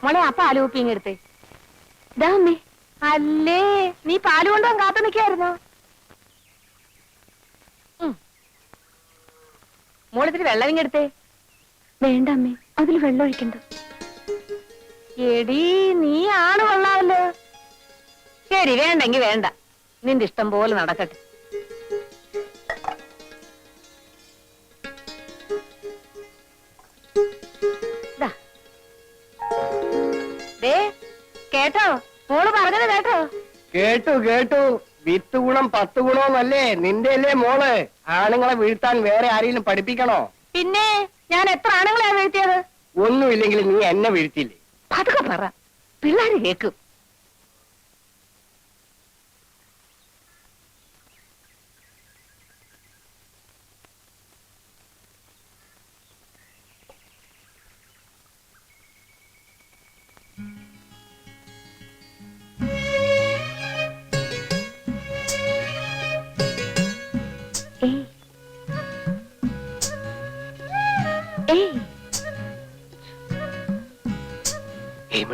മോളെ ആ പാല് കുപ്പിങ് എടുത്തേ. ഇതാ അമ്മേ. അല്ലേ നീ പാല് കൊണ്ടുപോകാൻ കാത്തു നിൽക്കായിരുന്നോ? മോളിതിരി വെള്ളം ഇങ്ങെടുത്തേ. വേണ്ട അമ്മേ, അതിൽ വെള്ളം ഒഴിക്കണ്ട. എടീ നീ ആണ് കൊള്ളാമല്ലോ. ശരി, വേണ്ടെങ്കി വേണ്ട, നിന്റെ ഇഷ്ടം പോലെ നടക്കട്ടെ. കേട്ടോ മോള് പറഞ്ഞത് കേട്ടോ? കേട്ടു കേട്ടു. 10 ഗുണം 10 ഗുണമെന്നല്ലേ നിന്റെ അല്ലേ മോള്? ആണുങ്ങളെ വീഴ്ത്താൻ വേറെ ആരെങ്കിലും പഠിപ്പിക്കണോ? പിന്നെ ഞാൻ എത്ര ആണുങ്ങളെ വീഴ്ത്തിയത്? ഒന്നുമില്ലെങ്കിൽ നീ എന്നെ വീഴ്ത്തിയില്ലേ? പതുക്കെ പറ, പിള്ളേര് കേക്കും.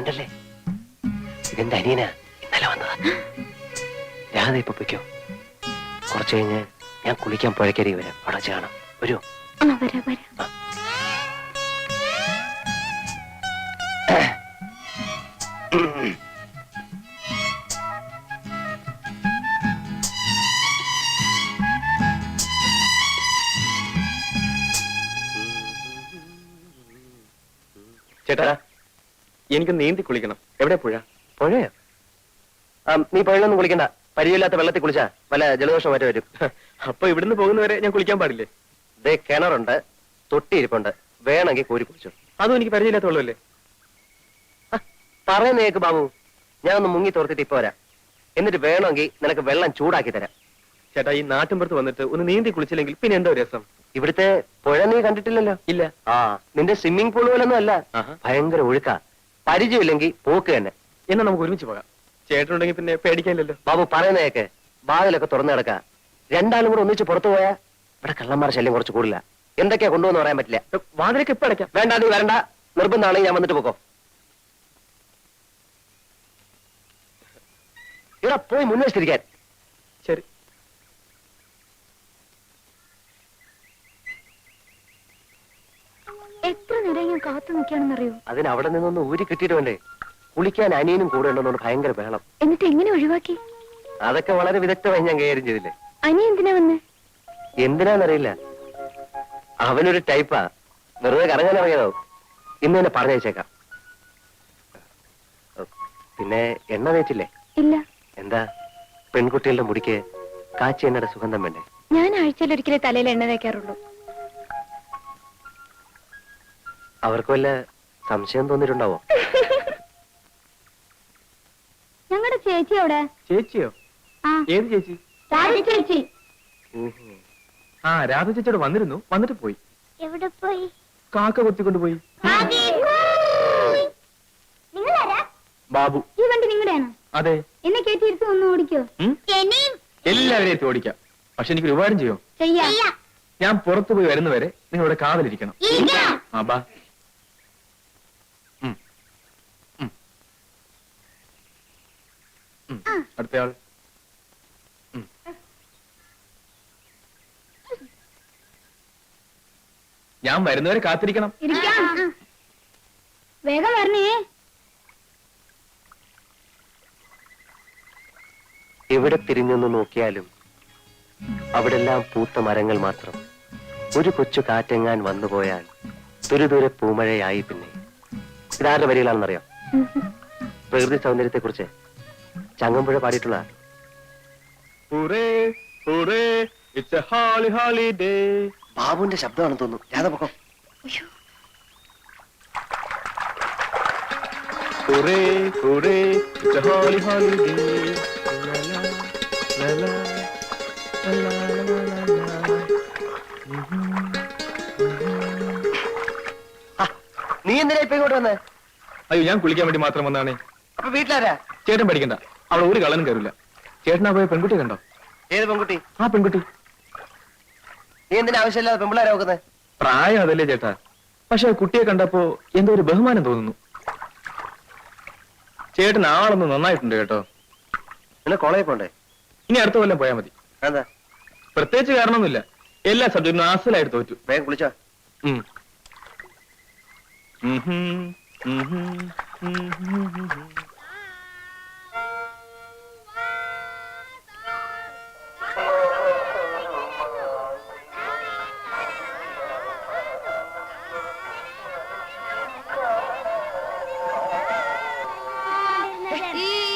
ണ്ടല്ലേ ഇതെന്റെ അനിയനാ, ഇന്നലെ വന്നതാ. രാധ ഇപ്പൊ പൊയ്ക്കോ. കുറച്ചു കഴിഞ്ഞ് ഞാൻ കുളിക്കാൻ പുഴക്കരി വരാം, അവിടെ വെച്ച് കാണാം. വരുമോ? ചേട്ടാ, എനിക്ക് നീന്തി കുളിക്കണം. എവിടെ പുഴ? പുഴയോ? നീ പുഴയിലൊന്നും കുളിക്കണ്ട. പരിചയമില്ലാത്ത വെള്ളത്തിൽ കുളിച്ചാ വല്ല ജലദോഷം മറ്റേ വരും. അപ്പൊ ഇവിടുന്ന് പോകുന്നവരെ ഞാൻ കുളിക്കാൻ പാടില്ലേ? ദേ കിണറുണ്ട്, തൊട്ടിയിരിപ്പുണ്ട്, വേണമെങ്കിൽ കോരി കുളിച്ചു. അതും എനിക്ക് പരിചയമില്ലാത്ത വെള്ളമല്ലേ? പറയുന്നേക്ക് ബാബു, ഞാൻ ഒന്ന് മുങ്ങി തോർത്തിട്ട് ഇപ്പൊ വരാം. എന്നിട്ട് വേണമെങ്കിൽ നിനക്ക് വെള്ളം ചൂടാക്കി തരാം. ചേട്ടാ, ഈ നാട്ടിൻപുറത്ത് വന്നിട്ട് ഒന്ന് നീന്തി കുളിച്ചില്ലെങ്കിൽ പിന്നെ എന്തോ രസം. ഇവിടുത്തെ പുഴ നീ കണ്ടിട്ടില്ലല്ലോ? ഇല്ല. നിന്റെ സ്വിമ്മിംഗ് പൂൾ പോലൊന്നും അല്ല, ഭയങ്കര ഒഴുക്കാ. പരിചയമില്ലെങ്കിൽ പോക്ക് തന്നെ. എന്നാ നമുക്ക് ഒരുമിച്ച് പോകാം. ചേട്ടനുണ്ടെങ്കിൽ പിന്നെ പേടിക്കാനില്ലല്ലോ. ബാബു പറയുന്നേക്ക്, വാതിലൊക്കെ തുറന്നു കിടക്ക. രണ്ടാളും കൂടെ ഒന്നിച്ച് പുറത്തു പോയാ ഇവിടെ കള്ളന്മാരുടെ ശല്യം കുറച്ച് കൂടില്ല. എന്തൊക്കെയാ കൊണ്ടുവന്ന് പറയാൻ പറ്റില്ല. വാതിലൊക്കെ ഇപ്പൊ അടയ്ക്കാം. വേണ്ട, നീ വരണ്ട. നിർബന്ധമാണെങ്കിൽ ഞാൻ വന്നിട്ട് പോക്കോ. ഇവിടെ പോയി മുൻവശത്തിരിക്കാൻ. ശരി. എത്ര നേരം ഞാൻ കാത്തു നിൽക്കുകയാണെന്നറിയോ? അതിന് അവിടെ നിന്നൊന്ന് ഊരി കിട്ടിയിട്ട് വേണ്ടേ? കുളിക്കാൻ അനിയനും കൂടെ ഉണ്ടെന്നോണ്ട് ഭയങ്കര ബഹളം. എന്നിട്ട് എങ്ങനെ ഒഴിവാക്കി? അതൊക്കെ വളരെ വിദഗ്ധമായി ഞാൻ കൈകാര്യം ചെയ്തില്ലേ. അനിയ എന്തിനാ വന്നേ? എന്തിനാന്നറിയില്ല, അവനൊരു ടൈപ്പാ. വെറുതെ കറങ്ങാൻ ഇറങ്ങിയതാവും. ഇന്ന് തന്നെ പറഞ്ഞയച്ചേക്കാം. പിന്നെ എണ്ണ തേച്ചില്ലേ? ഇല്ല. എന്താ, പെൺകുട്ടികളുടെ മുടിക്ക് കാച്ചി എണ്ണയുടെ സുഗന്ധം വേണ്ടേ? ഞാൻ ആഴ്ചയിൽ ഒരിക്കലേ തലയിൽ എണ്ണ തേക്കാറുള്ളൂ. അവർക്ക് വല്ല സംശയം തോന്നിയിട്ടുണ്ടാവോ? ഞങ്ങളുടെ ചേച്ചി എവിടെ? ചേച്ചിയോ? ഏത് ചേച്ചി? ചേച്ചി. രാധ ചേച്ചിയോട് വന്നിരുന്നു, വന്നിട്ട് പോയി. എവിടെ പോയി? കാക്ക കൊത്തിക്കൊണ്ട് പോയി. ബാബു. ഈ വണ്ടി നിങ്ങളുടെയാണോ? അതെ. എന്നെ കേട്ടിരുത്ത് ഒന്ന് ഓടിക്കോ. എല്ലാവരെയും എത്തി ഓടിക്കാം. പക്ഷെ എനിക്കൊരു ഉപകാരം ചെയ്യോ? ഞാൻ പുറത്തു പോയി വരുന്നവരെ നിങ്ങളുടെ കാവലിരിക്കണം. ബാ. അടുത്തയാൾ. ഞാൻ വരുന്നവരെ കാത്തിരിക്കണം. വേഗം വരണേ. എവിടെ തിരിഞ്ഞൊന്ന് നോക്കിയാലും അവിടെല്ലാം പൂത്ത മരങ്ങൾ മാത്രം. ഒരു കൊച്ചു കാറ്റെങ്ങാൻ വന്നുപോയാൽ തുരുതുരെ പൂമഴയായി. പിന്നെ ഇതാരുടെ വരികളാണെന്നറിയാം? പ്രകൃതി സൗന്ദര്യത്തെ കുറിച്ച് ചങ്ങമ്പുഴ പാടിയിട്ടുള്ള. ബാബുവിന്റെ ശബ്ദമാണെന്ന് തോന്നുന്നു. രാധ പൊക്കോ. നീ എന്തിനാ ഇപ്പൊ ഇങ്ങോട്ട് വന്നേ? അയ്യോ, ഞാൻ കുളിക്കാൻ വേണ്ടി മാത്രം വന്നാണേ. അപ്പൊ വീട്ടിലാരാ? ചേട്ടൻ പഠിക്കണ്ട, അവിടെ ഒരു കളനും കയറില്ല. ചേട്ടനാ പോയ പെൺകുട്ടി കണ്ടോ? ഏത് പെൺകുട്ടി? ആ പെൺകുട്ടി. നീ എന്തിനാ ആവശ്യമില്ലാതെ പെൺപിള്ളേരെ നോക്കുന്നത്? പ്രായം അതല്ലേ ചേട്ടാ, പക്ഷെ കുട്ടിയെ കണ്ടപ്പോ എന്തോ ഒരു ബഹുമാനം തോന്നുന്നു. ചേട്ടൻ ആളൊന്ന് നന്നായിട്ടുണ്ട് കേട്ടോ. പിന്നെ കോളേജിൽ പോണ്ടേ? ഇനി അടുത്ത കൊല്ലം പോയാൽ മതി. എന്താ? പ്രത്യേകിച്ച് കാരണമൊന്നുമില്ല, എല്ലാ സബ്ജക്റ്റിനും ആസലായിട്ട് തോറ്റു. വേഗം കുളിച്ചോ.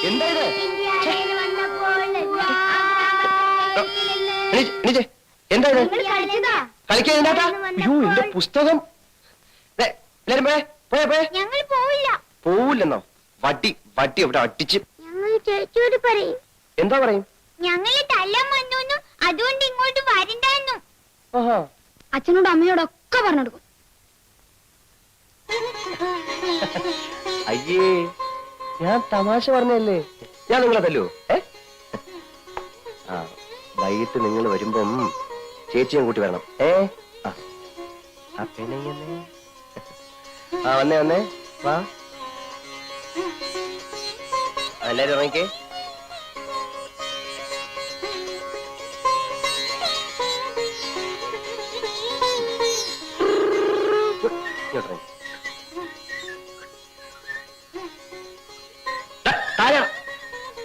എന്താ ഇത്? ഇന്ത്യയിൽ വന്നപ്പോൾ എന്താ ഇത്? നിങ്ങൾ കളിച്ചതാ. കളിക്കാൻ എന്താ? അയ്യോ, എന്റെ പുസ്തകം. ദേ, എല്ലാരും പോയെ പോയെ. ഞങ്ങൾ പോവില്ല. പോവില്ലെന്നോ? വട്ടി വട്ടി ഇവിടെ അടിച്ച്. ഞങ്ങൾ ചേച്ചിയോട് പറയും. എന്താ പറയും? ഞങ്ങളെ തല്ലാൻ വന്നു, അതുകൊണ്ട് ഇങ്ങോട്ട് വരണ്ടായിരുന്നു. ആഹാ. അച്ഛനോടും അമ്മയോടൊക്കെ പറഞ്ഞെടുക്കും. അയ്യേ, ഞാൻ തമാശ പറഞ്ഞല്ലേ. ഞാൻ നിങ്ങളെ തല്ലൂ? ആ, വൈകിട്ട് നിങ്ങൾ വരുമ്പം ചേച്ചിയും കൂട്ടി വരണം. പിണങ്ങന്നേ. ആ, വന്നേ വന്നേ വാ. എല്ലാരും ഇറങ്ങിക്കേ.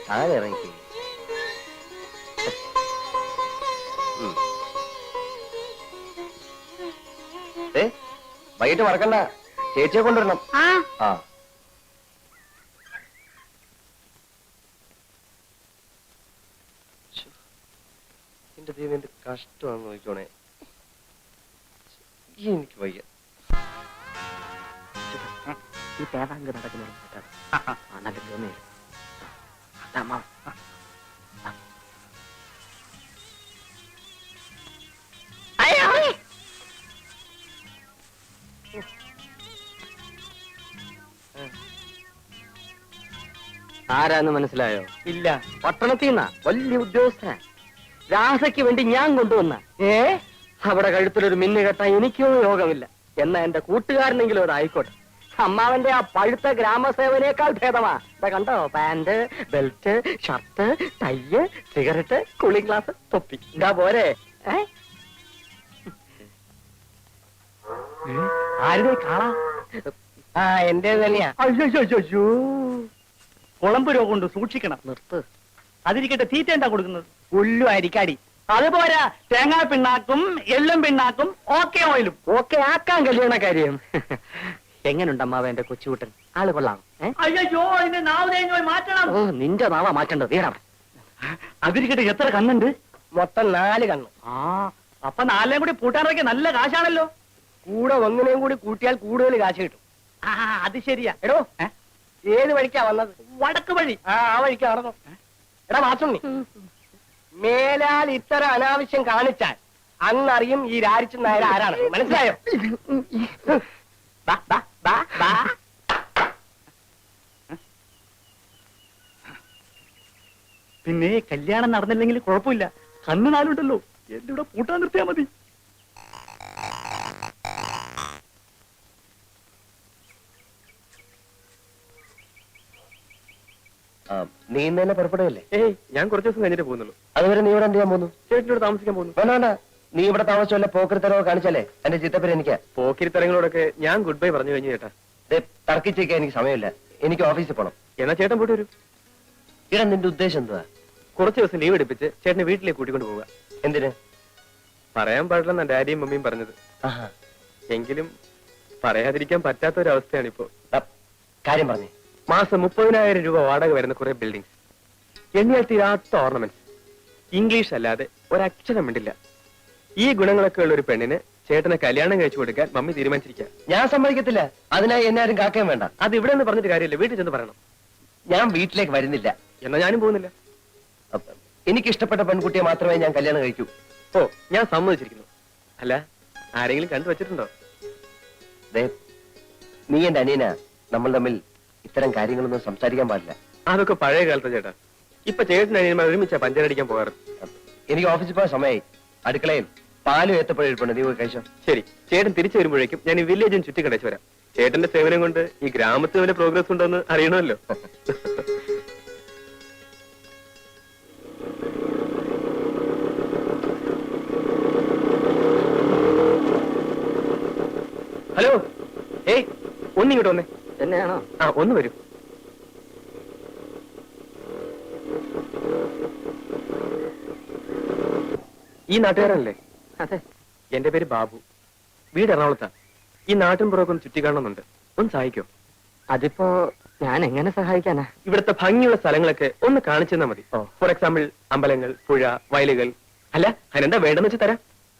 താഴെ ഇറങ്ങിക്കേ. വൈകിട്ട് മറക്കണ്ട, ചേച്ചിയെ കൊണ്ടുവരണം. ആ, എന്റെ ദൈവം, എന്ത് കഷ്ടമാണെന്ന് നോക്കിക്കോണേ. എനിക്ക് വയ്യ. ഈ തേവാങ്ക് നടക്കുന്ന നല്ല തോന്നേ. ആരാന്ന് മനസ്സിലായോ? ഇല്ല. പട്ടണത്തിൽ നിന്നാ, വലിയ ഉദ്യോഗസ്ഥനാ. രാധയ്ക്ക് വേണ്ടി ഞാൻ കൊണ്ടുവന്ന. അവിടെ കഴുത്തിലൊരു മിന്നു കെട്ടാൻ എനിക്കോ യോഗമില്ല. എന്നാ എന്റെ കൂട്ടുകാരനെങ്കിലും അതായിക്കോട്ടെ. അമ്മാവന്റെ ആ പഴുത്ത ഗ്രാമസേവനേക്കാൾ ഭേദമാ. കണ്ടോ, pant, belt, shirt, tie, cigarette, cooling glass, തൊപ്പി. എന്താ പോരെ? ആരുടെ കാണാ? ആ, എന്റെ തന്നെയാ. അയ്യോ, കുളമ്പ് രോഗം കൊണ്ട് സൂക്ഷിക്കണം. നിർത്ത്. അതിരിക്കട്ടെ, തീറ്റ എന്താ കൊടുക്കുന്നത്? പുല്ലു അരിക്കാടി. അതുപോരാ, തേങ്ങാ പിണ്ണാക്കും എള്ളും പിണ്ണാക്കും ഓക്കെ ഓയിലും. ഓക്കെ ആക്കാൻ കല്യാണ കാര്യം. എങ്ങനുണ്ട് അമ്മാവ എന്റെ കൊച്ചുകൂട്ടൻ? ആള് കൊള്ളാം. അയ്യോ, ഇതിന്റെ നാവ് തേങ്ങ മാറ്റണം. ഓ, നിന്റെ നാവ മാറ്റേണ്ടത്. വീടാ. അതിരിക്കട്ടെ, എത്ര കണ്ണുണ്ട്? മൊത്തം 4 കണ്ണ്. ആ, അപ്പൊ 4 കൂടി പൂട്ടാനൊക്കെ നല്ല കാശാണല്ലോ. കൂടെ ഒന്നിനെയും കൂടി കൂട്ടിയാൽ കൂടുതൽ കാശ് കിട്ടും. ആ, അത് ശരിയാ. എടോ, ഏത് വഴിക്കാ വന്നത്? വടക്ക് വഴി. ആ വഴിക്കാ നടന്നു. എടാ മാസുണ്ണി, മേലാൽ ഇത്തരം അനാവശ്യം കാണിച്ചാൽ അന്നറിയും ഈ രാരിച്ചൻ നായർ ആരാണ്. മനസ്സിലായോ? പിന്നെ കല്യാണം നടന്നില്ലെങ്കിൽ കുഴപ്പമില്ല, കണ്ണ് 4 ഉണ്ടല്ലോ. എന്റെ കൂടെ പൂട്ടാൻ നിർത്തിയാ മതി. നീ ഇന്ന് തന്നെ പുറപ്പെടുകയല്ലേ? ഞാൻ കുറച്ച് ദിവസം കഴിഞ്ഞിട്ട് പോകുന്നുള്ളൂ. അതുവരെ നീ ഇവിടെ എന്ത് ചെയ്യാൻ പോകുന്നു? ചേട്ടനോട് താമസിക്കാൻ പോകുന്നു. വേണ്ട, നീ ഇവിടെ താമസിച്ചല്ല പോക്കറിത്തരവോ കാണിച്ചാലേ എന്റെ ചിത്തപ്പേര് എനിക്കാ. പോക്കിരിത്തരങ്ങളോടൊക്കെ ഞാൻ ഗുഡ് ബൈ പറഞ്ഞു കഴിഞ്ഞു ചേട്ടാ. തർക്കിച്ചേക്കാൻ എനിക്ക് സമയമില്ല. എനിക്ക് ഓഫീസിൽ പോണം. എന്നാ ചേട്ടൻ പോയിട്ട് വരൂ. ഇടാ, നിന്റെ ഉദ്ദേശം എന്തുവാ? കുറച്ച് ദിവസം ലീവ് എടുപ്പിച്ച് ചേട്ടനെ വീട്ടിലേക്ക് കൂട്ടിക്കൊണ്ട് പോവുക. എന്തിന്? പറയാൻ പാടില്ലെന്നാ ഡാഡിയും മമ്മിയും പറഞ്ഞത്. എങ്കിലും പറയാതിരിക്കാൻ പറ്റാത്തൊരവസ്ഥയാണിപ്പോ. കാര്യം പറഞ്ഞേ. മാസം 30,000 രൂപ വാടക വരുന്ന കുറെ ബിൽഡിംഗ്സ്, എണ്ണിയാൽ തീരാത്ത ഓർണമെന്റ്സ്, ഇംഗ്ലീഷ് അല്ലാതെ ഒരക്ഷരം മിണ്ടില്ല. ഈ ഗുണങ്ങളൊക്കെ ഉള്ള ഒരു പെണ്ണിന് ചേട്ടനെ കല്യാണം കഴിച്ചു കൊടുക്കാൻ മമ്മി തീരുമാനിച്ചിരിക്കുക. ഞാൻ സമ്മതിക്കത്തില്ല. അതിനായി എന്നെ ആരും കാക്കാൻ വേണ്ട. അത് ഇവിടെ നിന്ന് പറഞ്ഞിട്ട് കാര്യമില്ല, വീട്ടിൽ ചെന്ന് പറയണം. ഞാൻ വീട്ടിലേക്ക് വരുന്നില്ല. എന്നാ ഞാനും പോകുന്നില്ല. എനിക്ക് ഇഷ്ടപ്പെട്ട പെൺകുട്ടിയെ മാത്രമേ ഞാൻ കല്യാണം കഴിക്കൂ. ഓ, ഞാൻ സമ്മതിച്ചിരിക്കുന്നു. അല്ല, ആരെങ്കിലും കണ്ടു വെച്ചിട്ടുണ്ടോ? നീ എന്റെ അനിയനാ. നമ്മൾ തമ്മിൽ ഇത്തരം കാര്യങ്ങളൊന്നും സംസാരിക്കാൻ പാടില്ല. അതൊക്കെ പഴയ കാലത്തെ ചേട്ടാ. ഇപ്പൊ ചേട്ടൻ അനിയന്മാർ ഒരുമിച്ചാ പഞ്ചരടിക്കാൻ പോകാറ്. എനിക്ക് ഓഫീസിൽ പോയ സമയമായി. അടുക്കളയിൽ പാലും ഏത്തപ്പഴം ഇരിപ്പുണ്ട്. നീ പോയി കഴിച്ചോ. ശരി, ചേട്ടൻ തിരിച്ചു വരുമ്പോഴേക്കും ഞാൻ ഈ വില്ലേജും ചുറ്റിക്കടച്ചു വരാം. ചേട്ടന്റെ സേവനം കൊണ്ട് ഈ ഗ്രാമത്തിൽ വല്ല പ്രോഗ്രസ് ഉണ്ടോന്ന് അറിയണമല്ലോ. ഹലോ, ഏയ് ഒന്നിങ്ങോട്ട് വന്നേ. തന്നെയാണോ? ആ, ഒന്ന് വരൂ. ഈ നാട്ടുകാരനല്ലേ? അതെ. എന്റെ പേര് ബാബു, വീട് എറണാകുളത്താ. ഈ നാട്ടിൻ പുറമൊക്കെ ഒന്ന് ചുറ്റിക്കാണുന്നുണ്ട്, ഒന്ന് സഹായിക്കോ? അതിപ്പോ ഞാൻ എങ്ങനെ സഹായിക്കാനാ? ഇവിടുത്തെ ഭംഗിയുള്ള സ്ഥലങ്ങളൊക്കെ ഒന്ന് കാണിച്ചു തന്നാ മതി. ഓ. ഫോർ എക്സാമ്പിൾ അമ്പലങ്ങൾ, പുഴ, വയലുകൾ. അല്ല, അതിനെന്താ വേണ്ടെന്ന് വെച്ച് തരാം.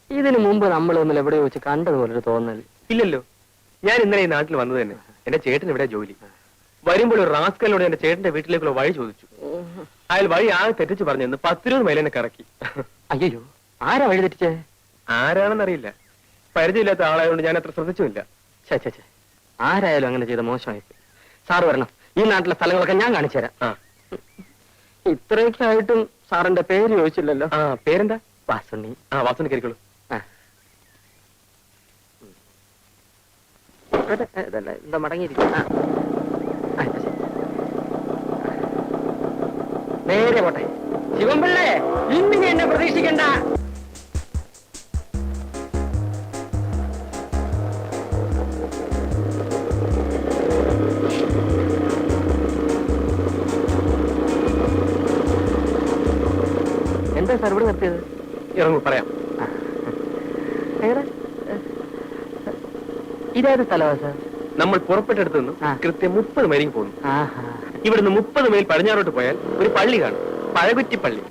ഇതിനു മുമ്പ് നമ്മൾ ഒന്നിൽ എവിടെയോ വെച്ച് കണ്ടതുപോലൊരു തോന്നൽ. ഇല്ലല്ലോ, ഞാൻ ഇന്നലെ ഈ നാട്ടിൽ വന്നത് തന്നെ. എന്റെ ചേട്ടൻ ഇവിടെ ജോലി. വരുമ്പോൾ ഒരു റാസ്കലിനോട് എന്റെ ചേട്ടന്റെ വീട്ടിലേക്കുള്ള വഴി ചോദിച്ചു. അയാൾ വഴി ആകെ തെറ്റിച്ച് പറഞ്ഞെന്ന് 10-20 മൈൽ എന്നെ കറക്കി. അയ്യോ, ആരാ വഴി തെറ്റിച്ചേ? ആരാണെന്നറിയില്ല, പരിചയമില്ലാത്ത ആളായതുകൊണ്ട് ഞാൻ അത്ര ശ്രദ്ധിച്ചുമില്ല. ചേ, ആരായാലും അങ്ങനെ ചെയ്ത മോശമായി. സാറ് വരണം, ഈ നാട്ടിലെ സ്ഥലങ്ങളൊക്കെ ഞാൻ കാണിച്ചു തരാം. ആ ഇത്രയൊക്കെ ആയിട്ടും സാറിന്റെ പേര് ചോദിച്ചില്ലല്ലോ. ആ, പേരെന്താ? വാസുണ്ണി. ആ, വാസുണ്ണി കയറിക്കോളൂ. എന്താ മടങ്ങിയിരിക്കും? നേരെ പോട്ടെ. ശിവൻപിള്ളേ, ഇന്ന് നീ എന്നെ പ്രതീക്ഷിക്കണ്ട. എന്താ സാർ ഇവിടെ നിർത്തിയത്? ഇറങ്ങൂ, പറയാം. ഇതേത് സ്ഥലമാ സാർ? നമ്മൾ പുറപ്പെട്ടെടുത്ത് നിന്നും ആ. കൃത്യം 30 മൈലിൽ പോകുന്നു. ആഹാ. ഇവിടുന്ന് 30 മൈൽ പടിഞ്ഞാറോട്ട് പോയാൽ ഒരു പള്ളി കാണും, പഴകുറ്റിപ്പള്ളി.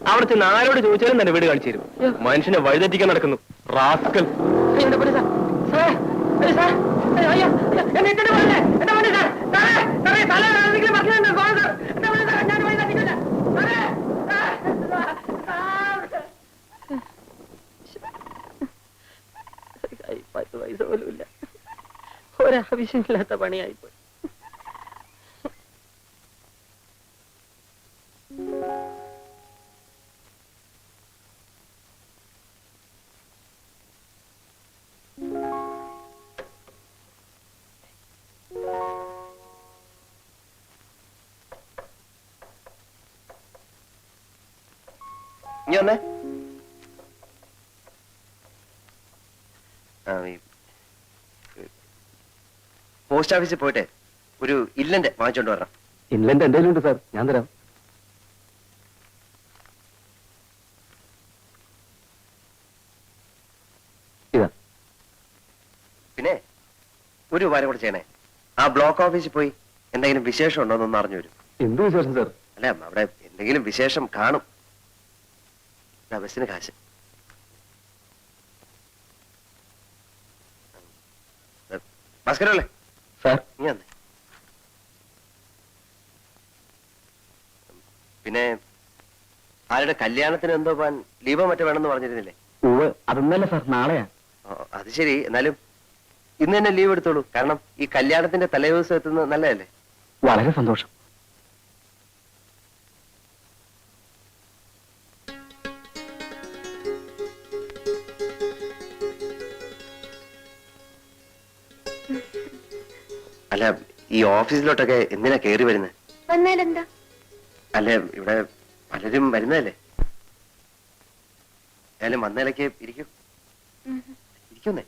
അവിടെ ചെന്ന് ആരോട് ചോദിച്ചാലും തന്നെ വീട് കാണിച്ചു തരും. മനുഷ്യനെ വഴിതെറ്റിക്കാൻ നടക്കുന്നു റാസ്കൽ. എന്റെ പൊന്നേ സാർ, സാറേ, അയ്യോ, സാർ, അയ്യോ, അയ്യോ, എന്നെ ഇട്ടിട്ട് പോകല്ലേ, എന്റെ പൊന്നേ സാർ, സാറേ, സാറേ, തല ആരെങ്കിലും മറക്കുന്നുണ്ടോ? പോകാം സാർ, എന്റെ പൊന്നേ സാർ, ഞാൻ വഴി തെറ്റിക്കില്ല. സാറേ, സാർ, 10 പൈസ പോലും ഇല്ല. ഒരാവശ്യമില്ലാത്ത പണിയായിപ്പോയി. ഇനി വന്നേ. പോസ്റ്റ് ഓഫീസിൽ പോയിട്ട് ഒരു ഇല്ലന്റെ വാങ്ങിച്ചോണ്ട് വരണം. ഇൻലൻഡ് എന്തെങ്കിലും ഉണ്ട് സാർ, ഞാൻ തരാം. ഇതാ. പിന്നെ ഒരു ഉപകാരം കൂടെ ചെയ്യണേ, ആ ബ്ലോക്ക് ഓഫീസിൽ പോയി എന്തെങ്കിലും വിശേഷം ഉണ്ടോ എന്നൊന്ന് അറിഞ്ഞു വരും. എന്ത് വിശേഷം സാർ? അല്ല, അവിടെ എന്തെങ്കിലും വിശേഷം കാണും. ബസ്സിന് കാശ്. ഭാസ്കരല്ലേ സാർ, നീ വന്നേ. പിന്നെ ആരുടെ കല്യാണത്തിന് എന്തോ പോകാൻ ലീവോ മറ്റോ വേണമെന്ന് പറഞ്ഞിരുന്നില്ലേ? അതൊന്നല്ല സാർ, നാളെയാ. അത് ശരി, എന്നാലും ഇന്ന് തന്നെ ലീവ് എടുത്തോളൂ. കാരണം ഈ കല്യാണത്തിന്റെ തലേദിവസം എത്തുന്നത് നല്ലതല്ലേ? വളരെ സന്തോഷം. അല്ല, ഈ ഓഫീസിലോട്ടൊക്കെ എന്തിനാ കയറി വരുന്നത്? വന്നാലെന്താ? അല്ല, ഇവിടെ പലരും വരുന്നതല്ലേ. ഏതായാലും വന്നേലൊക്കെ ഇരിക്കുന്നേ.